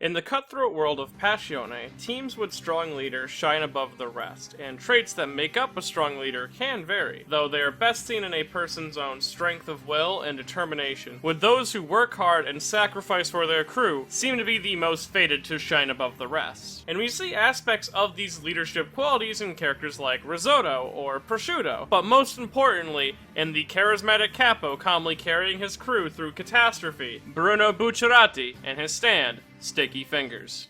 In the cutthroat world of Passione, teams with strong leaders shine above the rest, and traits that make up a strong leader can vary, though they are best seen in a person's own strength of will and determination, with those who work hard and sacrifice for their crew seem to be the most fated to shine above the rest. And we see aspects of these leadership qualities in characters like Risotto or Prosciutto, but most importantly, in the charismatic capo calmly carrying his crew through catastrophe, Bruno Bucciarati, and his stand, Sticky Fingers.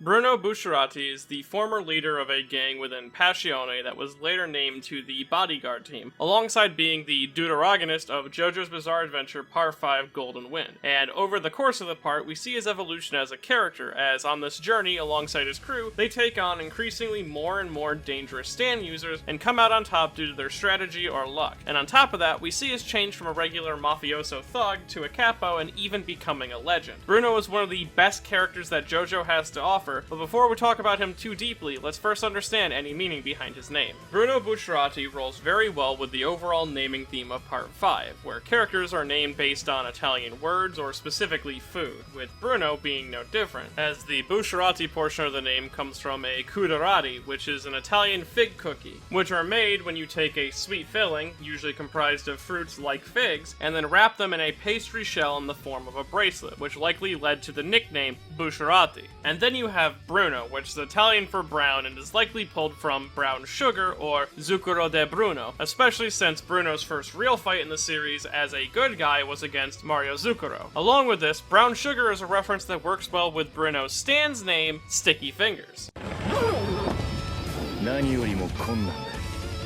Bruno Bucciarati is the former leader of a gang within Passione that was later named to the bodyguard team, alongside being the deuteragonist of JoJo's Bizarre Adventure Part 5 Golden Wind. And over the course of the part, we see his evolution as a character, as on this journey alongside his crew, they take on increasingly more and more dangerous stand users and come out on top due to their strategy or luck. And on top of that, we see his change from a regular mafioso thug to a capo and even becoming a legend. Bruno is one of the best characters that JoJo has to offer, but before we talk about him too deeply, let's first understand any meaning behind his name. Bruno Bucciarati rolls very well with the overall naming theme of Part 5, where characters are named based on Italian words or specifically food, with Bruno being no different, as the Bucciarati portion of the name comes from a cuderati, which is an Italian fig cookie, which are made when you take a sweet filling, usually comprised of fruits like figs, and then wrap them in a pastry shell in the form of a bracelet, which likely led to the nickname Bucciarati. And then you have Bruno, which is Italian for brown and is likely pulled from brown sugar or zucchero de Bruno, especially since Bruno's first real fight in the series as a good guy was against Mario Zucchero. Along with this, brown sugar is a reference that works well with Bruno's stand's name, Sticky Fingers.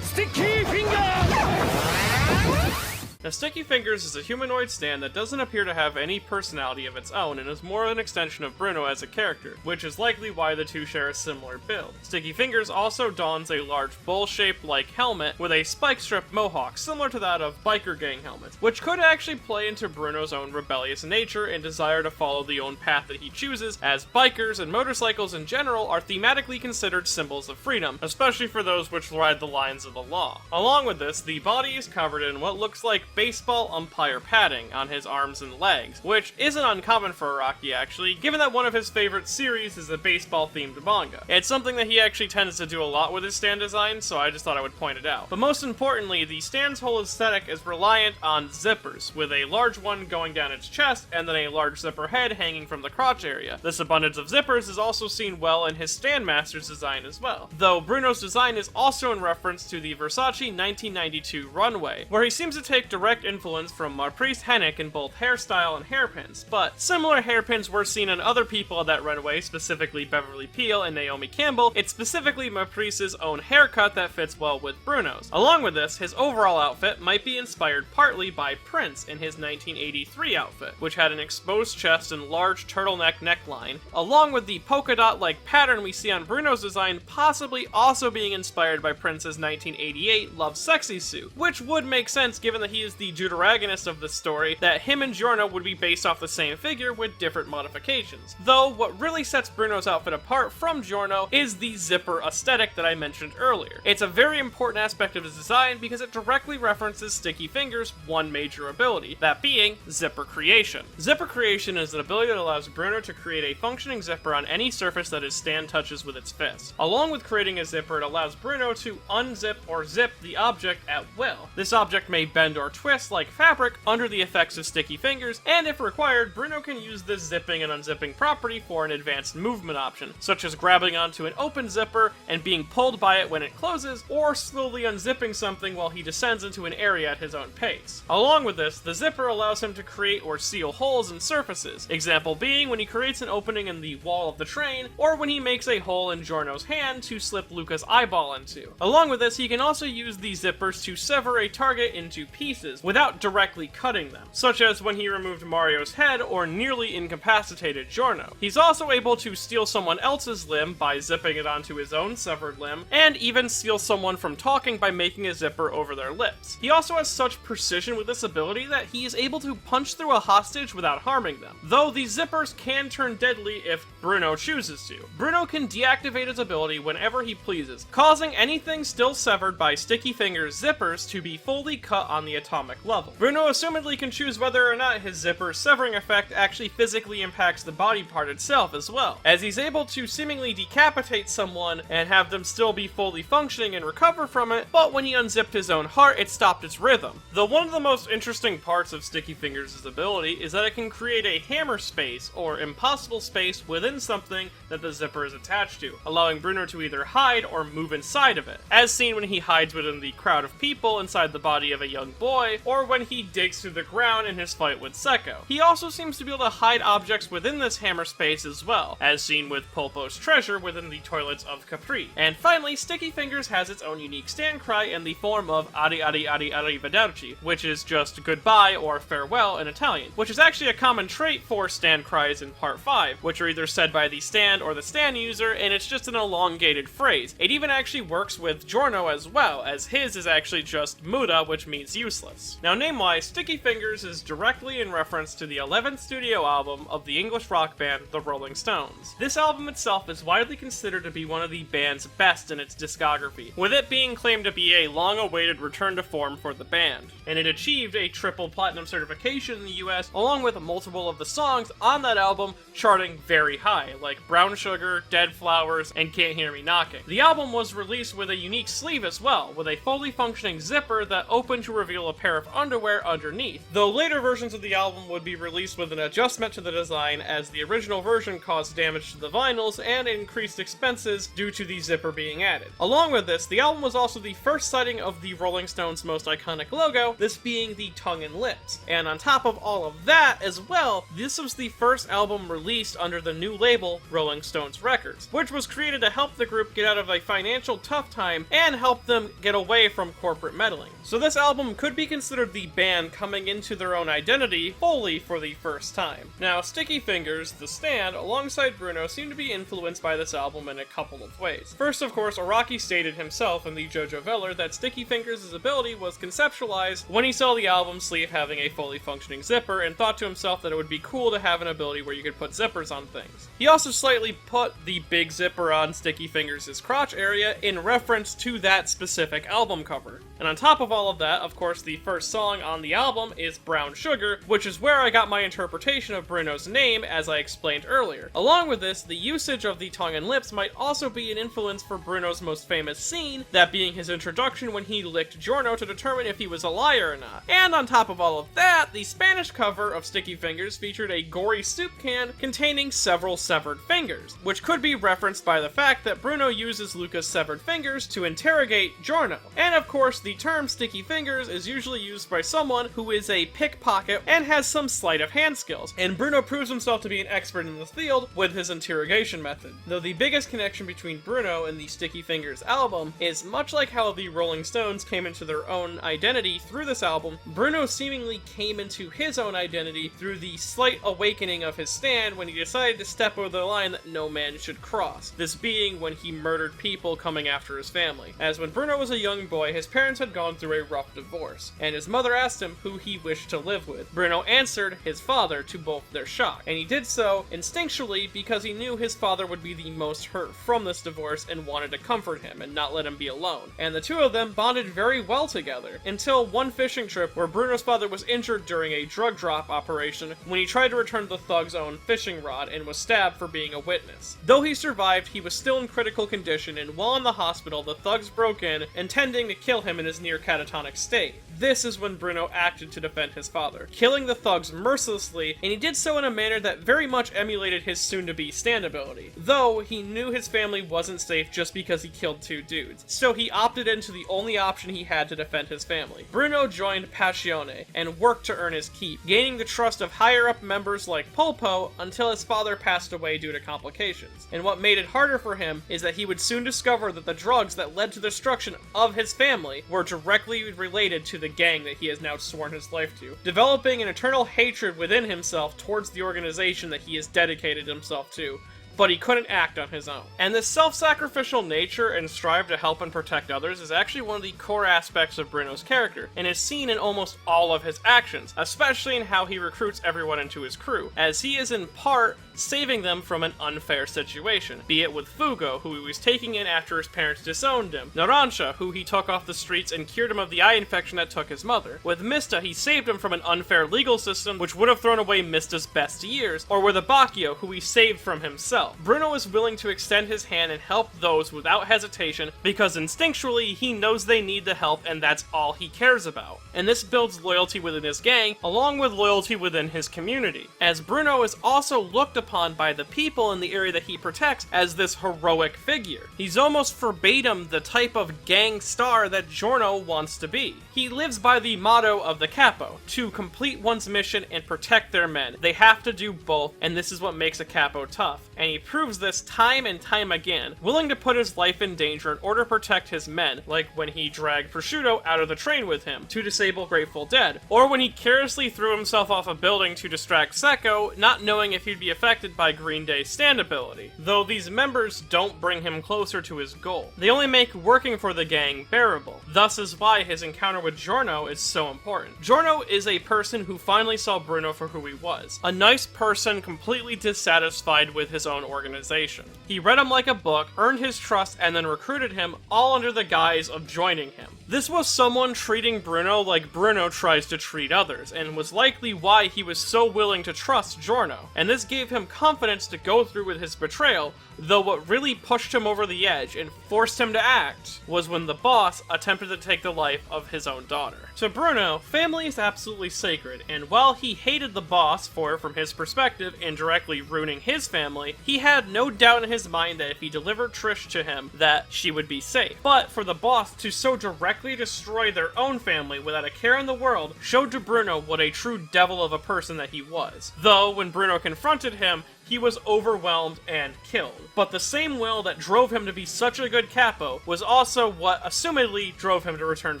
Sticky Fingers! Now, Sticky Fingers is a humanoid stand that doesn't appear to have any personality of its own and is more an extension of Bruno as a character, which is likely why the two share a similar build. Sticky Fingers also dons a large bowl-shaped like helmet with a spike-strip mohawk similar to that of biker gang helmets, which could actually play into Bruno's own rebellious nature and desire to follow the own path that he chooses, as bikers and motorcycles in general are thematically considered symbols of freedom, especially for those which ride the lines of the law. Along with this, the body is covered in what looks like baseball umpire padding on his arms and legs, which isn't uncommon for Araki actually, given that one of his favorite series is a baseball-themed manga. It's something that he actually tends to do a lot with his stand design, so I just thought I would point it out. But most importantly, the stand's whole aesthetic is reliant on zippers, with a large one going down its chest and then a large zipper head hanging from the crotch area. This abundance of zippers is also seen well in his stand master's design as well, though Bruno's design is also in reference to the Versace 1992 runway, where he seems to take direct influence from Maurice Hennick in both hairstyle and hairpins, but similar hairpins were seen on other people on that runway, specifically Beverly Peel and Naomi Campbell. It's specifically Maurice's own haircut that fits well with Bruno's. Along with this, his overall outfit might be inspired partly by Prince in his 1983 outfit, which had an exposed chest and large turtleneck neckline, along with the polka dot-like pattern we see on Bruno's design possibly also being inspired by Prince's 1988 Love Sexy suit, which would make sense given that he is the deuteragonist of the story, that him and Giorno would be based off the same figure with different modifications. Though, what really sets Bruno's outfit apart from Giorno is the zipper aesthetic that I mentioned earlier. It's a very important aspect of his design because it directly references Sticky Fingers' one major ability, that being zipper creation. Zipper creation is an ability that allows Bruno to create a functioning zipper on any surface that his stand touches with its fist. Along with creating a zipper, it allows Bruno to unzip or zip the object at will. This object may bend or twist like fabric under the effects of Sticky Fingers, and if required, Bruno can use this zipping and unzipping property for an advanced movement option, such as grabbing onto an open zipper and being pulled by it when it closes, or slowly unzipping something while he descends into an area at his own pace. Along with this, the zipper allows him to create or seal holes in surfaces, example being when he creates an opening in the wall of the train, or when he makes a hole in Giorno's hand to slip Luca's eyeball into. Along with this, he can also use these zippers to sever a target into pieces, weaknesses without directly cutting them, such as when he removed Mario's head or nearly incapacitated Giorno. He's also able to steal someone else's limb by zipping it onto his own severed limb, and even steal someone from talking by making a zipper over their lips. He also has such precision with this ability that he is able to punch through a hostage without harming them, though these zippers can turn deadly if Bruno chooses to. Bruno can deactivate his ability whenever he pleases, causing anything still severed by Sticky Fingers' zippers to be fully cut on the atomic level. Bruno assumedly can choose whether or not his zipper severing effect actually physically impacts the body part itself as well, as he's able to seemingly decapitate someone and have them still be fully functioning and recover from it, but when he unzipped his own heart, it stopped its rhythm. Though one of the most interesting parts of Sticky Fingers' ability is that it can create a hammer space, or impossible space, within something that the zipper is attached to, allowing Bruno to either hide or move inside of it, as seen when he hides within the crowd of people inside the body of a young boy, or when he digs through the ground in his fight with Sekko. He also seems to be able to hide objects within this hammer space as well, as seen with Pulpo's treasure within the toilets of Capri. And finally, Sticky Fingers has its own unique stand cry in the form of arrivederci, which is just goodbye or farewell in Italian, which is actually a common trait for stand cries in Part 5, which are either said by the stand or the stand user, and it's just an elongated phrase. It even actually works with Giorno as well, as his is actually just muda, which means useless. Now, name-wise, Sticky Fingers is directly in reference to the 11th studio album of the English rock band The Rolling Stones. This album itself is widely considered to be one of the band's best in its discography, with it being claimed to be a long-awaited return to form for the band, and it achieved a triple platinum certification in the US, along with multiple of the songs on that album charting very high, like Brown Sugar, Dead Flowers, and Can't Hear Me Knocking. The album was released with a unique sleeve as well, with a fully functioning zipper that opened to reveal a pair of underwear underneath, though later versions of the album would be released with an adjustment to the design, as the original version caused damage to the vinyls and increased expenses due to the zipper being added. Along with this, the album was also the first sighting of the Rolling Stones' most iconic logo, this being the tongue and lips. And on top of all of that as well, this was the first album released under the new label Rolling Stones Records, which was created to help the group get out of a financial tough time and help them get away from corporate meddling. So this album could be considered the band coming into their own identity fully for the first time. Now, Sticky Fingers, the stand, alongside Bruno, seem to be influenced by this album in a couple of ways. First, of course, Araki stated himself in the JoJo Veller that Sticky Fingers' ability was conceptualized when he saw the album sleeve having a fully functioning zipper and thought to himself that it would be cool to have an ability where you could put zippers on things. He also slightly put the big zipper on Sticky Fingers' crotch area in reference to that specific album cover. And on top of all of that, of course, the first song on the album is Brown Sugar, which is where I got my interpretation of Bruno's name, as I explained earlier. Along with this, the usage of the tongue and lips might also be an influence for Bruno's most famous scene, that being his introduction when he licked Giorno to determine if he was a liar or not. And on top of all of that, the Spanish cover of Sticky Fingers featured a gory soup can containing several severed fingers, which could be referenced by the fact that Bruno uses Luca's severed fingers to interrogate Giorno. And of course, the term Sticky Fingers is usually used by someone who is a pickpocket and has some sleight of hand skills, and Bruno proves himself to be an expert in the field with his interrogation method. Though the biggest connection between Bruno and the Sticky Fingers album is much like how the Rolling Stones came into their own identity through this album, Bruno seemingly came into his own identity through the slight awakening of his stand when he decided to step over the line that no man should cross, this being when he murdered people coming after his family. As when Bruno was a young boy, his parents had gone through a rough divorce, and his mother asked him who he wished to live with. Bruno answered his father, to both their shock, and he did so instinctually because he knew his father would be the most hurt from this divorce and wanted to comfort him and not let him be alone. And the two of them bonded very well together, until one fishing trip where Bruno's father was injured during a drug drop operation when he tried to return the thug's own fishing rod and was stabbed for being a witness. Though he survived, he was still in critical condition, and while in the hospital, the thugs broke in, intending to kill him in his near catatonic state. This is when Bruno acted to defend his father, killing the thugs mercilessly, and he did so in a manner that very much emulated his soon-to-be stand ability, though he knew his family wasn't safe just because he killed two dudes, so he opted into the only option he had to defend his family. Bruno joined Passione and worked to earn his keep, gaining the trust of higher-up members like Pulpo until his father passed away due to complications. And what made it harder for him is that he would soon discover that the drugs that led to the destruction of his family were directly related to the gang that he has now sworn his life to, developing an eternal hatred within himself towards the organization that he has dedicated himself to, but he couldn't act on his own. And this self-sacrificial nature and strive to help and protect others is actually one of the core aspects of Bruno's character, and is seen in almost all of his actions, especially in how he recruits everyone into his crew, as he is in part saving them from an unfair situation, be it with Fugo, who he was taking in after his parents disowned him, Narancia, who he took off the streets and cured him of the eye infection that took his mother. With Mista, he saved him from an unfair legal system which would have thrown away Mista's best years, or with Abakio, who he saved from himself. Bruno is willing to extend his hand and help those without hesitation because instinctually he knows they need the help and that's all he cares about. And this builds loyalty within his gang, along with loyalty within his community, as Bruno is also looked upon by the people in the area that he protects as this heroic figure. He's almost verbatim the type of gang star that Giorno wants to be. He lives by the motto of the Capo, to complete one's mission and protect their men. They have to do both, and this is what makes a Capo tough. And he proves this time and time again, willing to put his life in danger in order to protect his men, like when he dragged Prosciutto out of the train with him to disable Grateful Dead, or when he carelessly threw himself off a building to distract Secco, not knowing if he'd be affected by Green Day's stand ability, though these members don't bring him closer to his goal. They only make working for the gang bearable. Thus is why his encounter with Giorno is so important. Giorno is a person who finally saw Bruno for who he was, a nice person completely dissatisfied with his own organization. He read him like a book, earned his trust, and then recruited him, all under the guise of joining him. This was someone treating Bruno like Bruno tries to treat others, and was likely why he was so willing to trust Giorno, and this gave him confidence to go through with his betrayal, though what really pushed him over the edge and forced him to act was when the boss attempted to take the life of his own daughter. To Bruno, family is absolutely sacred, and while he hated the boss for, from his perspective, indirectly ruining his family, he had no doubt in his mind that if he delivered Trish to him, that she would be safe. But for the boss to so directly destroy their own family without a care in the world showed to Bruno what a true devil of a person that he was. Though, when Bruno confronted him, he was overwhelmed and killed. But the same will that drove him to be such a good capo was also what assumedly drove him to return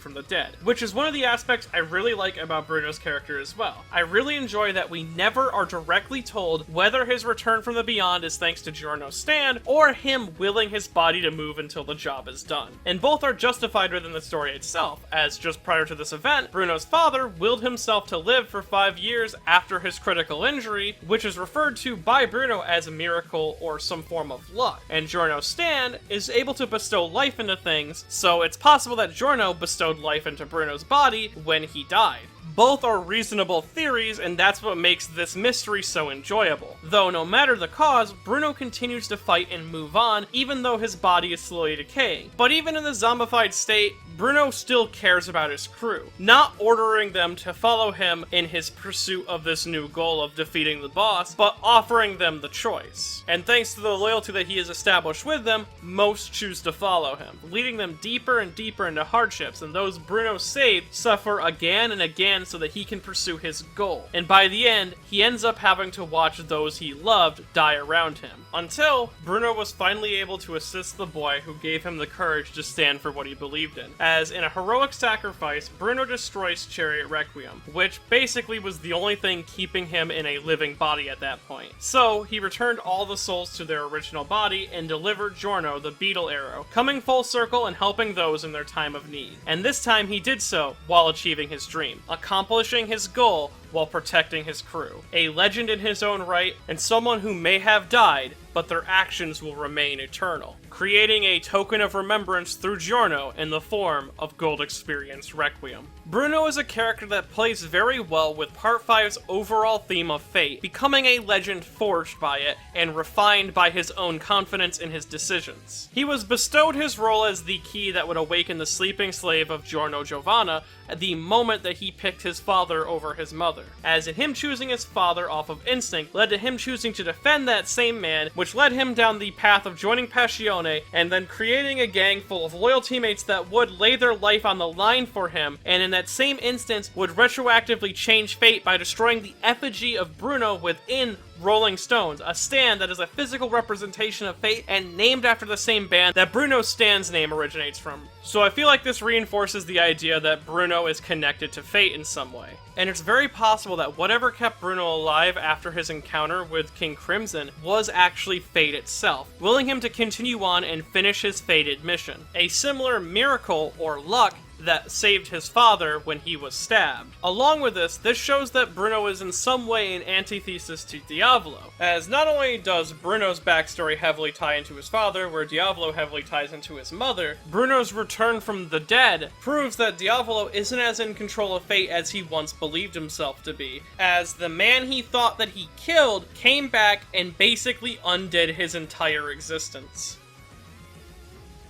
from the dead, which is one of the aspects I really like about Bruno's character as well. I really enjoy that we never are directly told whether his return from the beyond is thanks to Giorno's stand or him willing his body to move until the job is done. And both are justified within the story itself, as just prior to this event, Bruno's father willed himself to live for 5 years after his critical injury, which is referred to by Bruno as a miracle or some form of luck. And Giorno's stand is able to bestow life into things, so it's possible that Giorno bestowed life into Bruno's body when he died. Both are reasonable theories, and that's what makes this mystery so enjoyable. Though no matter the cause, Bruno continues to fight and move on, even though his body is slowly decaying. But even in the zombified state, Bruno still cares about his crew, not ordering them to follow him in his pursuit of this new goal of defeating the boss, but offering them the choice. And thanks to the loyalty that he has established with them, most choose to follow him, leading them deeper and deeper into hardships, and those Bruno saved suffer again and again so that he can pursue his goal. And by the end, he ends up having to watch those he loved die around him, until Bruno was finally able to assist the boy who gave him the courage to stand for what he believed in. As in a heroic sacrifice, Bruno destroys Chariot Requiem, which basically was the only thing keeping him in a living body at that point. So, he returned all the souls to their original body and delivered Giorno the Beetle Arrow, coming full circle and helping those in their time of need. And this time he did so while achieving his dream, accomplishing his goal while protecting his crew. A legend in his own right, and someone who may have died, but their actions will remain eternal, creating a token of remembrance through Giorno in the form of Gold Experience Requiem. Bruno is a character that plays very well with Part 5's overall theme of fate, becoming a legend forged by it and refined by his own confidence in his decisions. He was bestowed his role as the key that would awaken the sleeping slave of Giorno Giovanna at the moment that he picked his father over his mother, as in him choosing his father off of instinct led to him choosing to defend that same man, which led him down the path of joining Passione and then creating a gang full of loyal teammates that would lay their life on the line for him, and in that same instance would retroactively change fate by destroying the effigy of Bruno within Rolling Stones, a stand that is a physical representation of fate and named after the same band that Bruno's stand's name originates from. So I feel like this reinforces the idea that Bruno is connected to fate in some way. And it's very possible that whatever kept Bruno alive after his encounter with King Crimson was actually fate itself, willing him to continue on and finish his fated mission. A similar miracle or luck that saved his father when he was stabbed. Along with this shows that Bruno is in some way an antithesis to Diavolo, as not only does Bruno's backstory heavily tie into his father, where Diavolo heavily ties into his mother, Bruno's return from the dead proves that Diavolo isn't as in control of fate as he once believed himself to be, as the man he thought that he killed came back and basically undid his entire existence.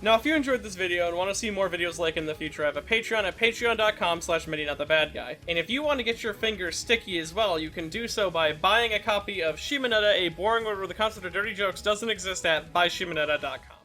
Now, if you enjoyed this video and want to see more videos like in the future, I have a Patreon at patreon.com/MediNotTheBadGuy. And if you want to get your fingers sticky as well, you can do so by buying a copy of Shimonetta, A Boring World Where the Concept of Dirty Jokes Doesn't Exist at buyshimonetta.com.